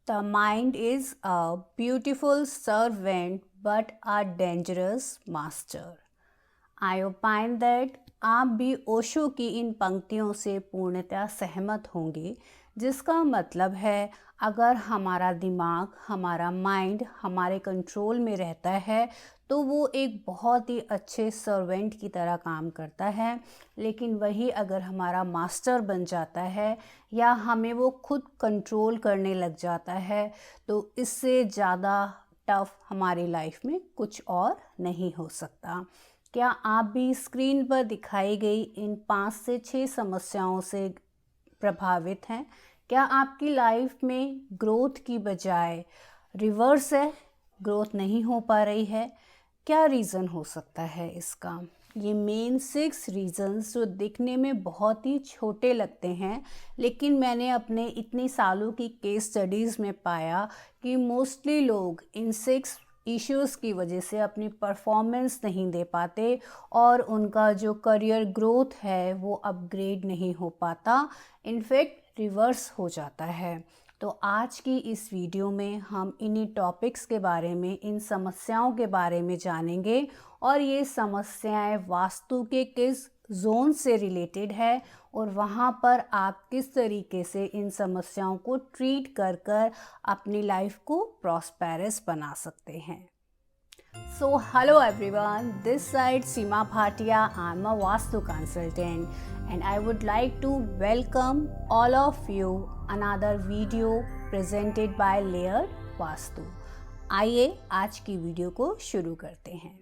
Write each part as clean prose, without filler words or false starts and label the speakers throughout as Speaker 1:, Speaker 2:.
Speaker 1: The mind is a beautiful servant but a dangerous master. I opine that आप भी ओशो की इन पंक्तियों से पूर्णतः सहमत होंगे, जिसका मतलब है अगर हमारा दिमाग, हमारा माइंड हमारे कंट्रोल में रहता है तो वो एक बहुत ही अच्छे सर्वेंट की तरह काम करता है। लेकिन वही अगर हमारा मास्टर बन जाता है या हमें वो खुद कंट्रोल करने लग जाता है तो इससे ज़्यादा टफ हमारी लाइफ में कुछ और नहीं हो सकता। क्या आप भी स्क्रीन पर दिखाई गई इन 5 से 6 समस्याओं से प्रभावित हैं? क्या आपकी लाइफ में ग्रोथ की बजाय रिवर्स है, ग्रोथ नहीं हो पा रही है? क्या रीज़न हो सकता है इसका? ये मेन 6 रीज़न्स जो दिखने में बहुत ही छोटे लगते हैं, लेकिन मैंने अपने इतने सालों की केस स्टडीज़ में पाया कि मोस्टली लोग इन 6 इश्यूज़ की वजह से अपनी परफॉर्मेंस नहीं दे पाते और उनका जो करियर ग्रोथ है वो अपग्रेड नहीं हो पाता, इनफैक्ट रिवर्स हो जाता है। तो आज की इस वीडियो में हम इन्हीं टॉपिक्स के बारे में, इन समस्याओं के बारे में जानेंगे और ये समस्याएं वास्तु के किस जोन से रिलेटेड है और वहाँ पर आप किस तरीके से इन समस्याओं को ट्रीट कर कर अपनी लाइफ को प्रॉस्पेरस बना सकते हैं। So hello everyone, this side Seema Bhatia. I'm a Vastu consultant and I would like to welcome all of you another video presented by Layered Vastu. आइए आज की वीडियो को शुरू करते हैं।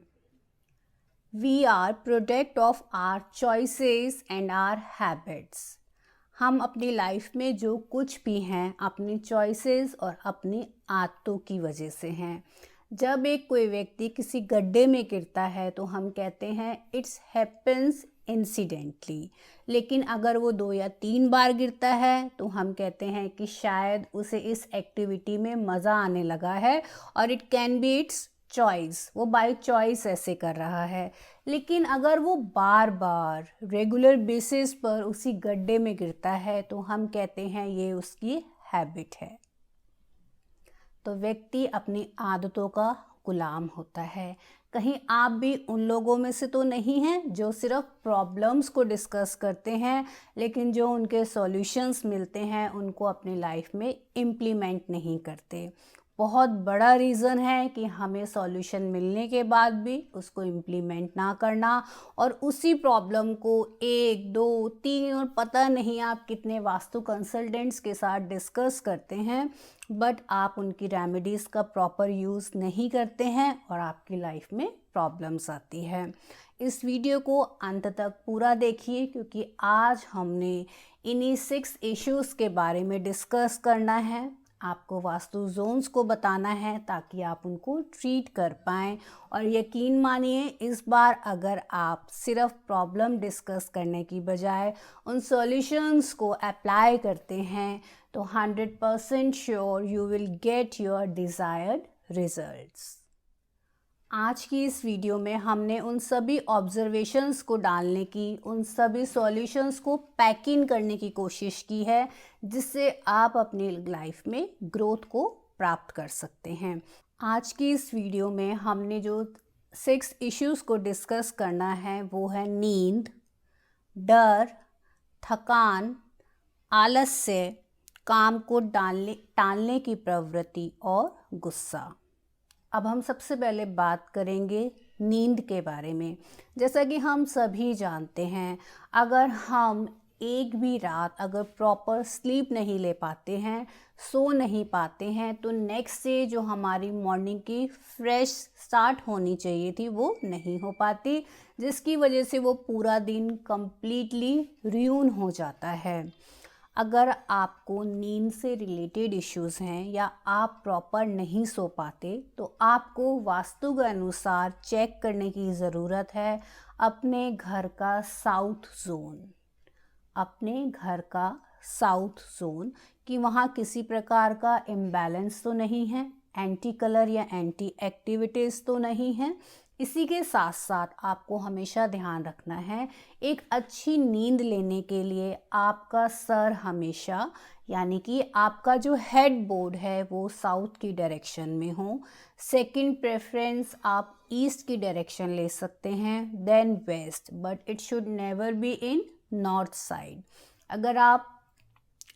Speaker 1: We are product of our choices and our habits. हम अपनी life में जो कुछ भी हैं अपनी चॉइसेस और अपनी आदतों की वजह से हैं। जब एक कोई व्यक्ति किसी गड्ढे में गिरता है तो हम कहते हैं इट्स हैपेंस इंसिडेंटली, लेकिन अगर वो 2 या 3 बार गिरता है तो हम कहते हैं कि शायद उसे इस एक्टिविटी में मज़ा आने लगा है और it can be it's choice, वो बाय चॉइस ऐसे कर रहा है। लेकिन अगर वो बार बार रेगुलर बेसिस पर उसी गड्ढे में गिरता है तो हम कहते हैं ये उसकी हैबिट है। तो व्यक्ति अपनी आदतों का गुलाम होता है। कहीं आप भी उन लोगों में से तो नहीं हैं जो सिर्फ प्रॉब्लम्स को डिस्कस करते हैं लेकिन जो उनके सॉल्यूशंस मिलते हैं उनको अपनी लाइफ में इम्प्लीमेंट नहीं करते। बहुत बड़ा रीज़न है कि हमें सॉल्यूशन मिलने के बाद भी उसको इम्प्लीमेंट ना करना और उसी प्रॉब्लम को 1, 2, 3 और पता नहीं आप कितने वास्तु कंसल्टेंट्स के साथ डिस्कस करते हैं, बट आप उनकी रेमेडीज़ का प्रॉपर यूज़ नहीं करते हैं और आपकी लाइफ में प्रॉब्लम्स आती है। इस वीडियो को अंत तक पूरा देखिए क्योंकि आज हमने इन्हीं 6 इश्यूज़ के बारे में डिस्कस करना है। आपको वास्तु जोन्स को बताना है ताकि आप उनको ट्रीट कर पाएँ और यकीन मानिए इस बार अगर आप सिर्फ प्रॉब्लम डिस्कस करने की बजाय उन सॉल्यूशंस को अप्लाई करते हैं तो 100% sure you will get your desired results. आज की इस वीडियो में हमने उन सभी ऑब्जर्वेशंस को डालने की, उन सभी सॉल्यूशंस को पैक इन करने की कोशिश की है जिससे आप अपनी लाइफ में ग्रोथ को प्राप्त कर सकते हैं। आज की इस वीडियो में हमने जो 6 इश्यूज़ को डिस्कस करना है वो है नींद, डर, थकान, आलस्य, काम को टालने की प्रवृत्ति और गुस्सा। अब हम सबसे पहले बात करेंगे नींद के बारे में। जैसा कि हम सभी जानते हैं अगर हम एक भी रात अगर प्रॉपर स्लीप नहीं ले पाते हैं, सो नहीं पाते हैं तो नेक्स्ट डे जो हमारी मॉर्निंग की फ्रेश स्टार्ट होनी चाहिए थी वो नहीं हो पाती, जिसकी वजह से वो पूरा दिन कंप्लीटली रुइन हो जाता है। अगर आपको नींद से रिलेटेड इश्यूज़ हैं या आप प्रॉपर नहीं सो पाते तो आपको वास्तु के अनुसार चेक करने की ज़रूरत है अपने घर का साउथ जोन, अपने घर का साउथ जोन कि वहाँ किसी प्रकार का इम्बैलेंस तो नहीं है, एंटी कलर या एंटी एक्टिविटीज़ तो नहीं है। इसी के साथ साथ आपको हमेशा ध्यान रखना है, एक अच्छी नींद लेने के लिए आपका सर हमेशा, यानी कि आपका जो हेड बोर्ड है वो साउथ की डायरेक्शन में हो। सेकंड प्रेफरेंस आप ईस्ट की डायरेक्शन ले सकते हैं, then west, but it should never be in north side. अगर आप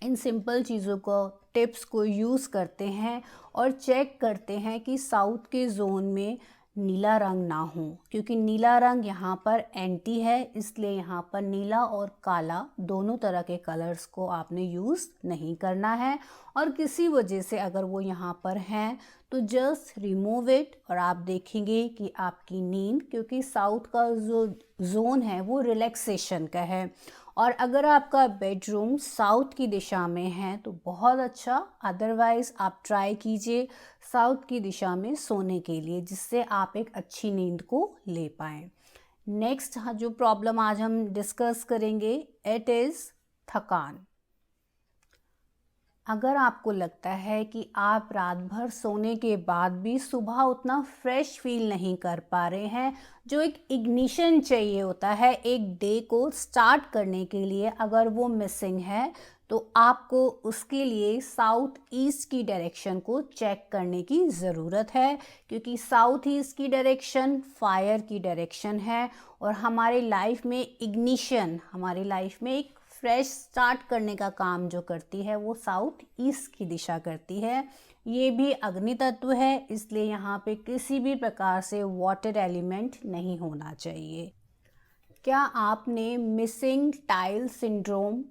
Speaker 1: इन सिंपल चीज़ों को, टिप्स को यूज़ करते हैं और चेक करते हैं कि साउथ के जोन में नीला रंग ना हो, क्योंकि नीला रंग यहाँ पर एंटी है, इसलिए यहाँ पर नीला और काला दोनों तरह के कलर्स को आपने यूज़ नहीं करना है। और किसी वजह से अगर वो यहाँ पर हैं तो जस्ट रिमूव इट और आप देखेंगे कि आपकी नींद, क्योंकि साउथ का जो जोन है वो रिलैक्सेशन का है। और अगर आपका बेडरूम साउथ की दिशा में है तो बहुत अच्छा, अदरवाइज़ आप ट्राई कीजिए साउथ की दिशा में सोने के लिए, जिससे आप एक अच्छी नींद को ले पाएँ। नेक्स्ट जो प्रॉब्लम आज हम डिस्कस करेंगे, इट इज़ थकान। अगर आपको लगता है कि आप रात भर सोने के बाद भी सुबह उतना फ्रेश फील नहीं कर पा रहे हैं, जो एक इग्निशन चाहिए होता है एक डे को स्टार्ट करने के लिए, अगर वो मिसिंग है तो आपको उसके लिए साउथ ईस्ट की डायरेक्शन को चेक करने की ज़रूरत है, क्योंकि साउथ ईस्ट की डायरेक्शन फायर की डायरेक्शन है और हमारे लाइफ में इग्निशन, हमारी लाइफ में एक फ्रेश स्टार्ट करने का काम जो करती है वो साउथ ईस्ट की दिशा करती है। ये भी अग्नि तत्व है, इसलिए यहाँ पे किसी भी प्रकार से वाटर एलिमेंट नहीं होना चाहिए। क्या आपने missing tile syndrome,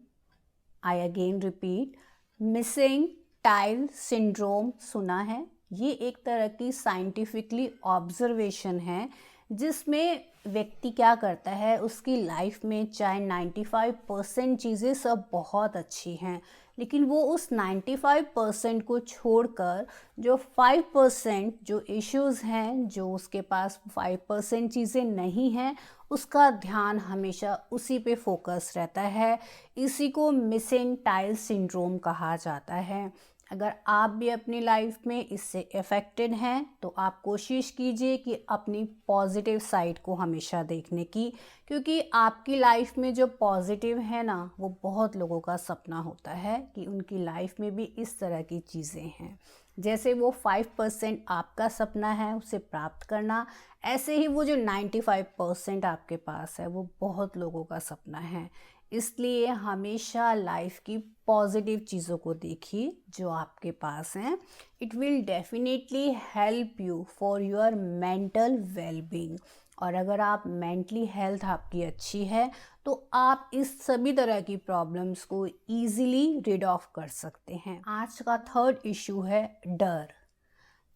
Speaker 1: I again repeat, missing tile syndrome सुना है? ये एक तरह की साइंटिफिकली ऑब्जर्वेशन है जिसमें व्यक्ति क्या करता है, उसकी लाइफ में चाहे 95% चीज़ें सब बहुत अच्छी हैं, लेकिन वो उस 95% को छोड़कर जो 5% जो इश्यूज़ हैं, जो उसके पास 5% चीज़ें नहीं हैं, उसका ध्यान हमेशा उसी पे फोकस रहता है। इसी को मिसिंग टाइल सिंड्रोम कहा जाता है। अगर आप भी अपनी लाइफ में इससे अफेक्टेड हैं तो आप कोशिश कीजिए कि अपनी पॉजिटिव साइड को हमेशा देखने की, क्योंकि आपकी लाइफ में जो पॉजिटिव है ना, वो बहुत लोगों का सपना होता है कि उनकी लाइफ में भी इस तरह की चीज़ें हैं। जैसे वो 5% आपका सपना है उसे प्राप्त करना, ऐसे ही वो जो 95% आपके पास है वो बहुत लोगों का सपना है। इसलिए हमेशा लाइफ की पॉजिटिव चीज़ों को देखिए जो आपके पास हैं। It will definitely help you for your mental wellbeing. और अगर आप मेंटली हेल्थ आपकी अच्छी है तो आप इस सभी तरह की प्रॉब्लम्स को ईजिली रिड ऑफ कर सकते हैं। आज का थर्ड इशू है डर।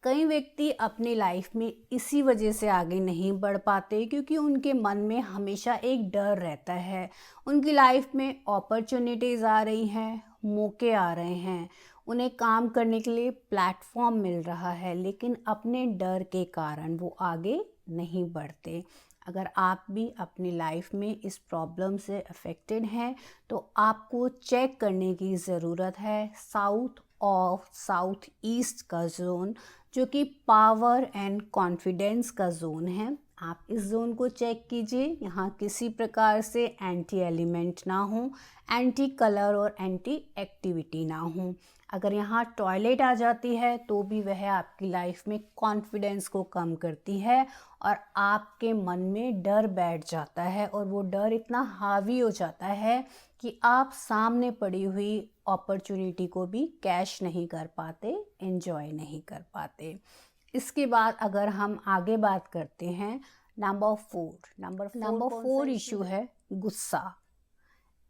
Speaker 1: कई व्यक्ति अपनी लाइफ में इसी वजह से आगे नहीं बढ़ पाते क्योंकि उनके मन में हमेशा एक डर रहता है। उनकी लाइफ में अपॉर्चुनिटीज़ आ रही हैं, मौके आ रहे हैं, उन्हें काम करने के लिए प्लेटफॉर्म मिल रहा है, लेकिन अपने डर के कारण वो आगे नहीं बढ़ते। अगर आप भी अपनी लाइफ में इस प्रॉब्लम से अफेक्टेड हैं तो आपको चेक करने की ज़रूरत है साउथ ईस्ट का जोन, जो कि पावर एंड कॉन्फिडेंस का जोन है। आप इस जोन को चेक कीजिए, यहाँ किसी प्रकार से एंटी एलिमेंट ना हो, एंटी कलर और एंटी एक्टिविटी ना हो। अगर यहाँ टॉयलेट आ जाती है तो भी वह आपकी लाइफ में कॉन्फिडेंस को कम करती है और आपके मन में डर बैठ जाता है और वो डर इतना हावी हो जाता है कि आप सामने पड़ी हुई अपॉर्चुनिटी को भी कैश नहीं कर पाते, एंजॉय नहीं कर पाते। इसके बाद अगर हम आगे बात करते हैं, नंबर फोर इशू है गुस्सा,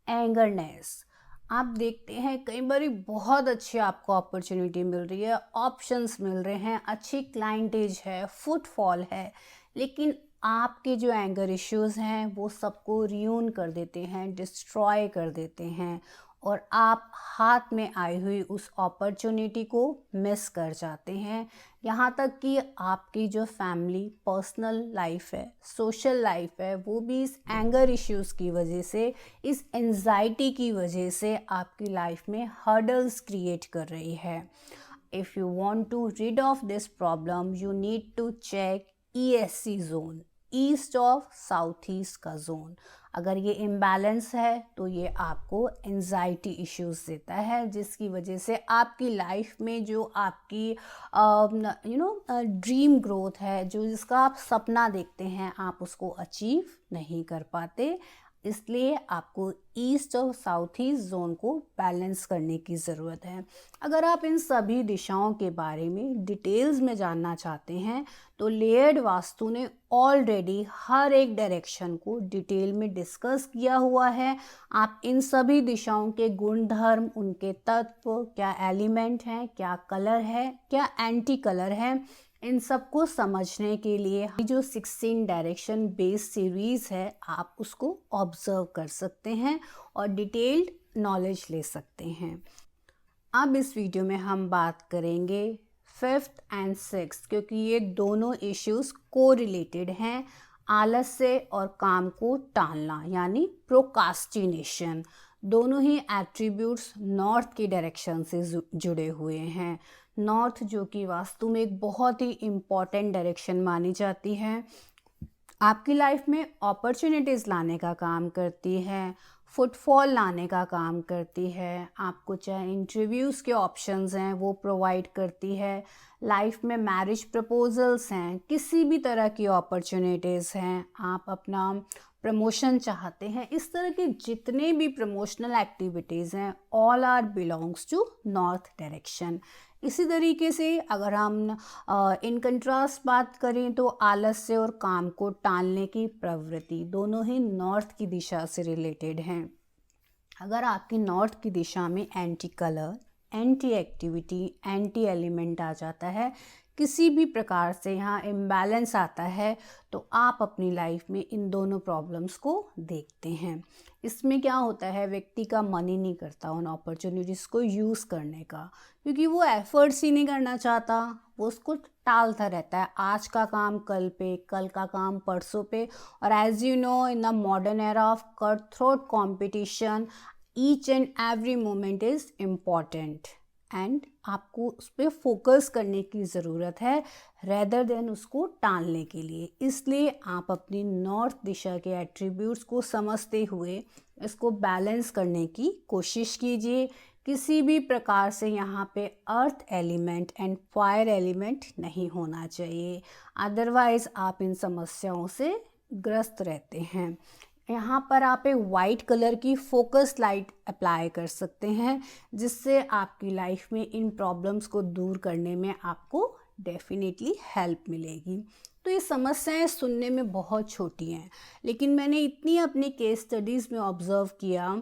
Speaker 1: एंगरनेस। आप देखते हैं कई बार बहुत अच्छी आपको अपॉर्चुनिटी मिल रही है, ऑप्शंस मिल रहे हैं, अच्छी क्लाइंटेज है, फुटफॉल है, लेकिन आपके जो एंगर इश्यूज़ हैं वो सबको रियून कर देते हैं, डिस्ट्रॉय कर देते हैं और आप हाथ में आई हुई उस अपॉर्चुनिटी को मिस कर जाते हैं। यहाँ तक कि आपकी जो फैमिली पर्सनल लाइफ है, सोशल लाइफ है, वो भी इस एंगर इश्यूज़ की वजह से, इस एंजाइटी की वजह से आपकी लाइफ में हर्डल्स क्रिएट कर रही है। If you want to rid of this problem, you need to check ESC zone, east of south east का जोन। अगर ये इम्बैलेंस है तो ये आपको एंजाइटी इश्यूज देता है, जिसकी वजह से आपकी लाइफ में जो आपकी ड्रीम ग्रोथ है, जो जिसका आप सपना देखते हैं, आप उसको अचीव नहीं कर पाते। इसलिए आपको ईस्ट और साउथ ईस्ट जोन को बैलेंस करने की ज़रूरत है। अगर आप इन सभी दिशाओं के बारे में डिटेल्स में जानना चाहते हैं तो लेयर्ड वास्तु ने ऑलरेडी हर एक डायरेक्शन को डिटेल में डिस्कस किया हुआ है। आप इन सभी दिशाओं के गुण धर्म, उनके तत्व, क्या एलिमेंट हैं, क्या कलर है, क्या एंटी कलर है, इन सबको समझने के लिए जो 16 डायरेक्शन बेस्ड सीरीज है आप उसको ऑब्जर्व कर सकते हैं और डिटेल्ड नॉलेज ले सकते हैं। अब इस वीडियो में हम बात करेंगे 5th एंड 6th, क्योंकि ये दोनों इश्यूज को रिलेटेड हैं। आलस्य और काम को टालना यानी प्रोकास्टिनेशन, दोनों ही एट्रीब्यूट्स नॉर्थ की डायरेक्शन से जुड़े हुए हैं। नॉर्थ जो कि वास्तु में एक बहुत ही इम्पॉर्टेंट डायरेक्शन मानी जाती है, आपकी लाइफ में अपॉर्चुनिटीज़ लाने का काम करती है, फुटफॉल लाने का काम करती है, आपको चाहे इंटरव्यूज़ के ऑप्शंस हैं वो प्रोवाइड करती है, लाइफ में मैरिज प्रपोजल्स हैं, किसी भी तरह की अपॉर्चुनिटीज़ हैं, आप अपना प्रमोशन चाहते हैं, इस तरह के जितने भी प्रमोशनल एक्टिविटीज़ हैं all are belongs to north direction. इसी तरीके से अगर हम इन कंट्रास्ट बात करें तो आलस्य और काम को टालने की प्रवृत्ति दोनों ही नॉर्थ की दिशा से रिलेटेड हैं। अगर आपकी नॉर्थ की दिशा में anti colour, anti activity, anti element आ जाता है, किसी भी प्रकार से यहाँ इम्बैलेंस आता है, तो आप अपनी लाइफ में इन दोनों प्रॉब्लम्स को देखते हैं। इसमें क्या होता है, व्यक्ति का मन ही नहीं करता उन अपॉर्चुनिटीज़ को यूज़ करने का, क्योंकि वो एफर्ट्स ही नहीं करना चाहता, वो उसको टालता रहता है, आज का काम कल पे, कल का काम परसों पे। और as you know, in the modern era of cut throat competition, each and every moment is important and आपको उस पर फोकस करने की ज़रूरत है रेदर देन उसको टालने के लिए। इसलिए आप अपनी नॉर्थ दिशा के एट्रीब्यूट्स को समझते हुए इसको बैलेंस करने की कोशिश कीजिए। किसी भी प्रकार से यहाँ पे earth element and fire element नहीं होना चाहिए, अदरवाइज़ आप इन समस्याओं से ग्रस्त रहते हैं। यहाँ पर आप एक वाइट कलर की फोकस लाइट अप्लाई कर सकते हैं, जिससे आपकी लाइफ में इन प्रॉब्लम्स को दूर करने में आपको डेफिनेटली हेल्प मिलेगी। तो ये समस्याएं सुनने में बहुत छोटी हैं, लेकिन मैंने इतनी अपनी केस स्टडीज़ में ऑब्ज़र्व किया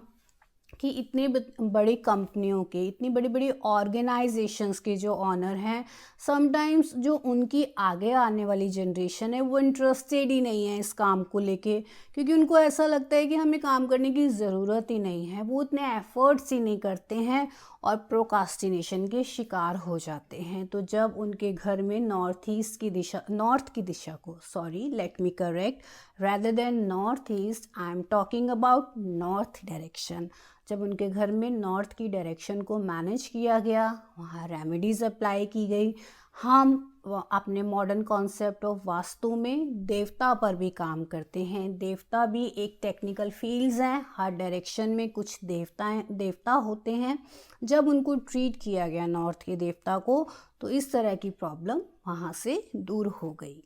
Speaker 1: कि इतने बड़ी कंपनियों के, इतनी बड़ी बड़ी ऑर्गेनाइजेशंस के जो ऑनर हैं, समटाइम्स जो उनकी आगे आने वाली जनरेशन है वो इंटरेस्टेड ही नहीं है इस काम को लेके, क्योंकि उनको ऐसा लगता है कि हमें काम करने की ज़रूरत ही नहीं है, वो उतने एफर्ट्स ही नहीं करते हैं और प्रोकास्टिनेशन के शिकार हो जाते हैं। तो जब उनके घर में नॉर्थ की दिशा को, sorry let me correct, rather than north east I am talking about north direction, जब उनके घर में नॉर्थ की डायरेक्शन को मैनेज किया गया, वहाँ रेमेडीज़ अप्लाई की गई। हम अपने मॉडर्न कॉन्सेप्ट ऑफ वास्तु में देवता पर भी काम करते हैं। देवता भी एक टेक्निकल फील्ड्स हैं, हर डायरेक्शन में कुछ देवता होते हैं। जब उनको ट्रीट किया गया नॉर्थ के देवता को, तो इस तरह की प्रॉब्लम वहाँ से दूर हो गई।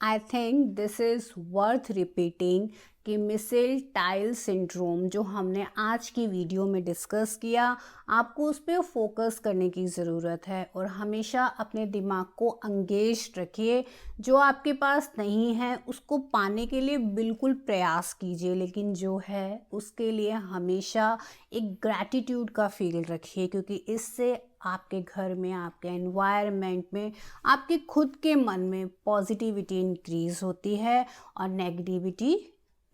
Speaker 1: I think this is worth repeating कि मिसेल टाइल सिंड्रोम जो हमने आज की वीडियो में डिस्कस किया, आपको उस पर फोकस करने की ज़रूरत है और हमेशा अपने दिमाग को एंगेज रखिए। जो आपके पास नहीं है उसको पाने के लिए बिल्कुल प्रयास कीजिए, लेकिन जो है उसके लिए हमेशा एक ग्रैटिट्यूड का फील रखिए, क्योंकि इससे आपके घर में, आपके एनवायरनमेंट में, आपके खुद के मन में पॉजिटिविटी इंक्रीज़ होती है और नेगेटिविटी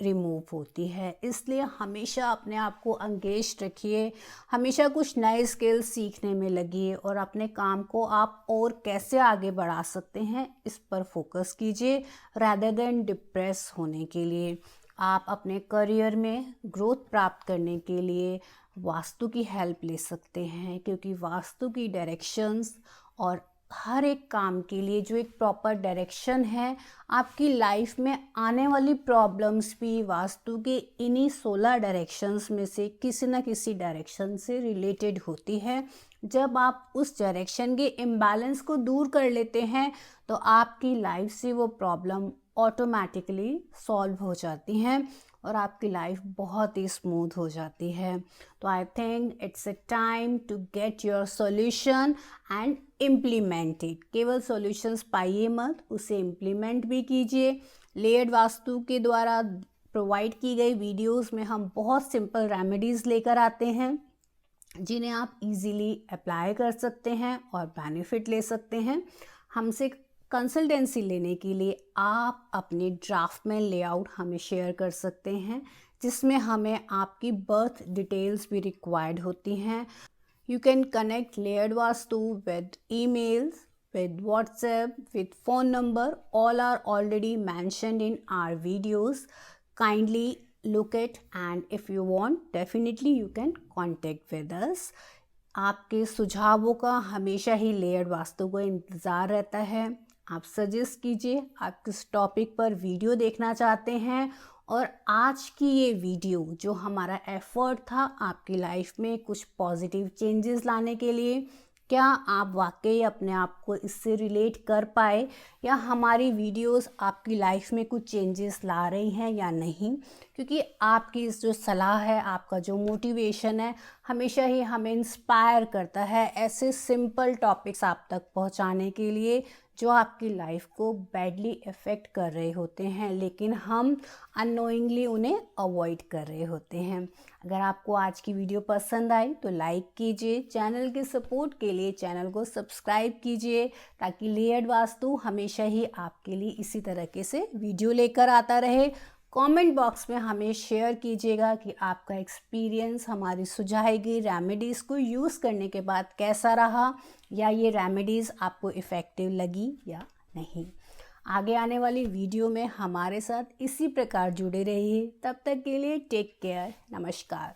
Speaker 1: रिमूव होती है। इसलिए हमेशा अपने आप को एंगेज रखिए, हमेशा कुछ नए स्किल्स सीखने में लगिए और अपने काम को आप और कैसे आगे बढ़ा सकते हैं इस पर फोकस कीजिए रैदर देन डिप्रेस होने के लिए। आप अपने करियर में ग्रोथ प्राप्त करने के लिए वास्तु की हेल्प ले सकते हैं, क्योंकि वास्तु की डायरेक्शंस और हर एक काम के लिए जो एक प्रॉपर डायरेक्शन है, आपकी लाइफ में आने वाली प्रॉब्लम्स भी वास्तु के इन्हीं 16 डायरेक्शंस में से किसी न किसी डायरेक्शन से रिलेटेड होती है। जब आप उस डायरेक्शन के इम्बैलेंस को दूर कर लेते हैं तो आपकी लाइफ से वो प्रॉब्लम ऑटोमेटिकली सॉल्व हो जाती हैं और आपकी लाइफ बहुत ही स्मूथ हो जाती है। तो I think it's a time to get your solution and implement it. केवल सॉल्यूशंस पाइए मत, उसे इम्प्लीमेंट भी कीजिए। लेयर्ड वास्तु के द्वारा प्रोवाइड की गई वीडियोस में हम बहुत सिंपल रेमेडीज़ लेकर आते हैं जिन्हें आप इजीली अप्लाई कर सकते हैं और बेनिफिट ले सकते हैं। हमसे कंसल्टेंसी लेने के लिए आप अपने ड्राफ्ट में लेआउट हमें शेयर कर सकते हैं जिसमें हमें आपकी बर्थ डिटेल्स भी रिक्वायर्ड होती हैं। You can connect Layered Vastu with emails, with WhatsApp, with phone number. All are already mentioned in our videos. Kindly look it, and if you want, definitely you can contact with us. आपके सुझावों का हमेशा ही layered vastu को इंतज़ार रहता है। आप suggest कीजिए आप किस टॉपिक पर वीडियो देखना चाहते हैं। और आज की ये वीडियो जो हमारा एफर्ट था आपकी लाइफ में कुछ पॉजिटिव चेंजेस लाने के लिए, क्या आप वाकई अपने आप को इससे रिलेट कर पाए या हमारी वीडियोस आपकी लाइफ में कुछ चेंजेस ला रही हैं या नहीं। क्योंकि आपकी इस जो सलाह है, आपका जो मोटिवेशन है, हमेशा ही हमें इंस्पायर करता है ऐसे सिंपल टॉपिक्स आप तक पहुंचाने के लिए जो आपकी लाइफ को बैडली इफ़ेक्ट कर रहे होते हैं, लेकिन हम अननोइंगली उन्हें अवॉइड कर रहे होते हैं। अगर आपको आज की वीडियो पसंद आई तो लाइक कीजिए, चैनल के सपोर्ट के लिए चैनल को सब्सक्राइब कीजिए ताकि लेयर्ड वास्तु हमेशा ही आपके लिए इसी तरीके से वीडियो लेकर आता रहे। कमेंट बॉक्स में हमें शेयर कीजिएगा कि आपका एक्सपीरियंस हमारी सुझाई गई रेमेडीज़ को यूज़ करने के बाद कैसा रहा, या ये रेमेडीज़ आपको इफ़ेक्टिव लगी या नहीं। आगे आने वाली वीडियो में हमारे साथ इसी प्रकार जुड़े रहिए। तब तक के लिए टेक केयर, नमस्कार।